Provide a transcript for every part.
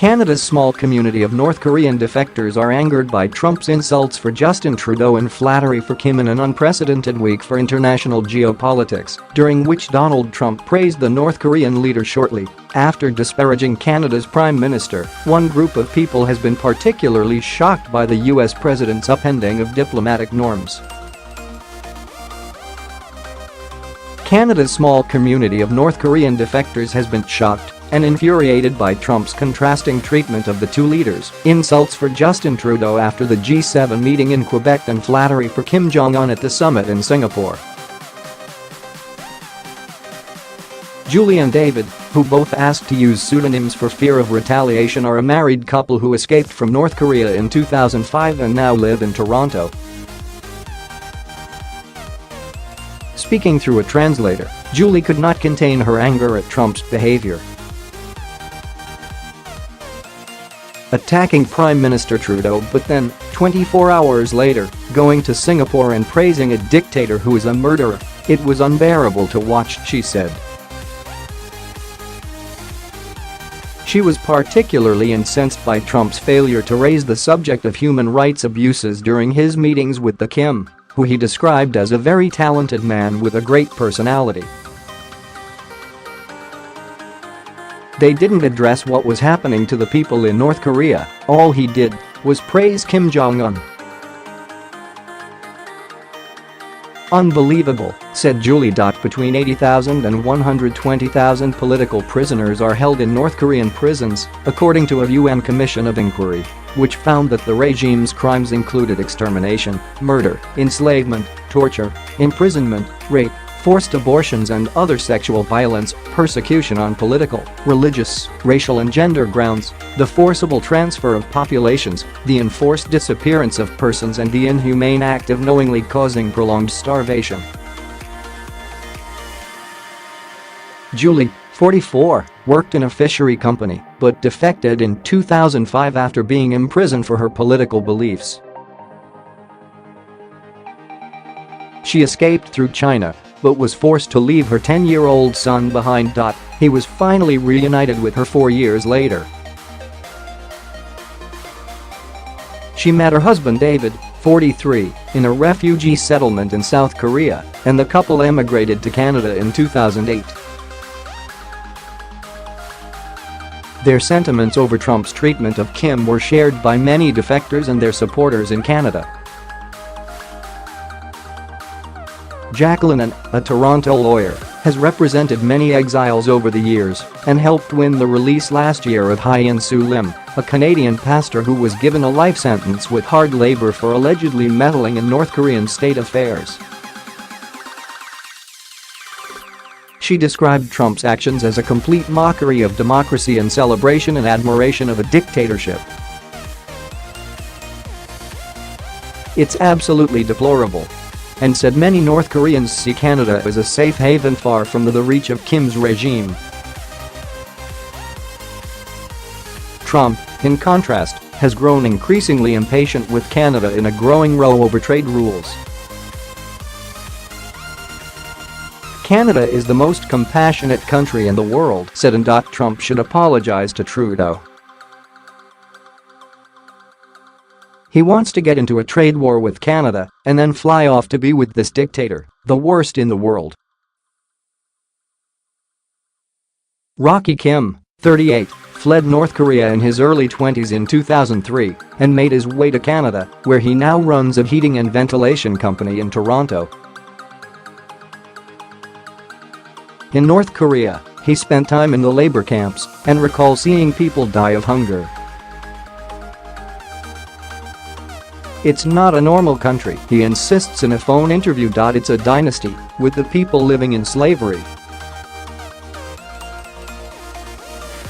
Canada's small community of North Korean defectors are angered by Trump's insults for Justin Trudeau and flattery for Kim in an unprecedented week for international geopolitics, during which Donald Trump praised the North Korean leader shortly after disparaging Canada's Prime Minister. One group of people has been particularly shocked by the US president's upending of diplomatic norms. Canada's small community of North Korean defectors has been shocked and infuriated by Trump's contrasting treatment of the two leaders, insults for Justin Trudeau after the G7 meeting in Quebec and flattery for Kim Jong-un at the summit in Singapore. Julie and David, who both asked to use pseudonyms for fear of retaliation, are a married couple who escaped from North Korea in 2005 and now live in Toronto. Speaking through a translator, Julie could not contain her anger at Trump's behaviour, attacking Prime Minister Trudeau but then, 24 hours later, going to Singapore and praising a dictator who is a murderer. "It was unbearable to watch," she said. She was particularly incensed by Trump's failure to raise the subject of human rights abuses during his meetings with the Kim, who he described as a very talented man with a great personality. They didn't address what was happening to the people in North Korea. All he did was praise Kim Jong-un. Unbelievable, said Julie.Between 80,000 and 120,000 political prisoners are held in North Korean prisons, according to a UN Commission of Inquiry, which found that the regime's crimes included extermination, murder, enslavement, torture, imprisonment, rape, forced abortions and other sexual violence, persecution on political, religious, racial and gender grounds, the forcible transfer of populations, the enforced disappearance of persons and the inhumane act of knowingly causing prolonged starvation. Julie, 44, worked in a fishery company but defected in 2005 after being imprisoned for her political beliefs. She escaped through China but was forced to leave her 10-year-old son behind. He was finally reunited with her 4 years later. She met her husband David, 43, in a refugee settlement in South Korea, and the couple emigrated to Canada in 2008. Their sentiments over Trump's treatment of Kim were shared by many defectors and their supporters in Canada. Jacqueline An, a Toronto lawyer, has represented many exiles over the years and helped win the release last year of Hyeon Soo Lim, a Canadian pastor who was given a life sentence with hard labor for allegedly meddling in North Korean state affairs. She described Trump's actions as a complete mockery of democracy and celebration and admiration of a dictatorship. "It's absolutely deplorable," and said many North Koreans see Canada as a safe haven far from the reach of Kim's regime. Trump, in contrast, has grown increasingly impatient with Canada in a growing row over trade rules. "Canada is the most compassionate country in the world," said and Trump should apologize to Trudeau. He wants to get into a trade war with Canada and then fly off to be with this dictator, the worst in the world. Rocky Kim, 38, fled North Korea in his early 20s in 2003 and made his way to Canada, where he now runs a heating and ventilation company in Toronto. In North Korea, he spent time in the labor camps and recalls seeing people die of hunger. "It's not a normal country," he insists in a phone interview. "It's a dynasty, with the people living in slavery."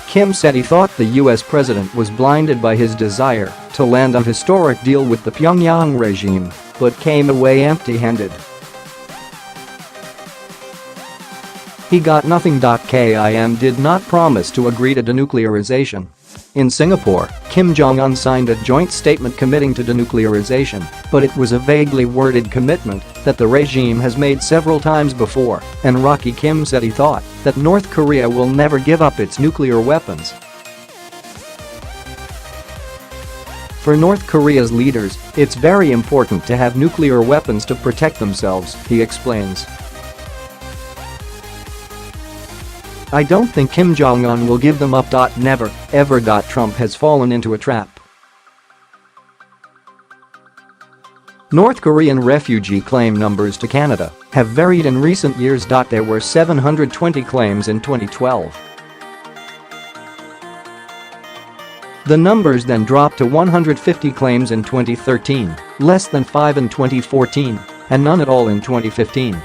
Kim said he thought the US president was blinded by his desire to land a historic deal with the Pyongyang regime, but came away empty-handed. He got nothing. Kim did not promise to agree to denuclearization. In Singapore, Kim Jong-un signed a joint statement committing to denuclearization, but it was a vaguely worded commitment that the regime has made several times before, and Rocky Kim said he thought that North Korea will never give up its nuclear weapons. For North Korea's leaders, it's very important to have nuclear weapons to protect themselves, he explains. I don't think Kim Jong-un will give them up. Never, ever. Trump has fallen into a trap. North Korean refugee claim numbers to Canada have varied in recent years. There were 720 claims in 2012. The numbers then dropped to 150 claims in 2013, less than 5 in 2014, and none at all in 2015.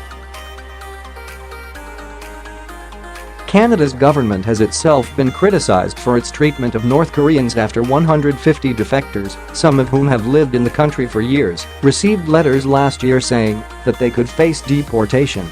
Canada's government has itself been criticized for its treatment of North Koreans after 150 defectors, some of whom have lived in the country for years, received letters last year saying that they could face deportation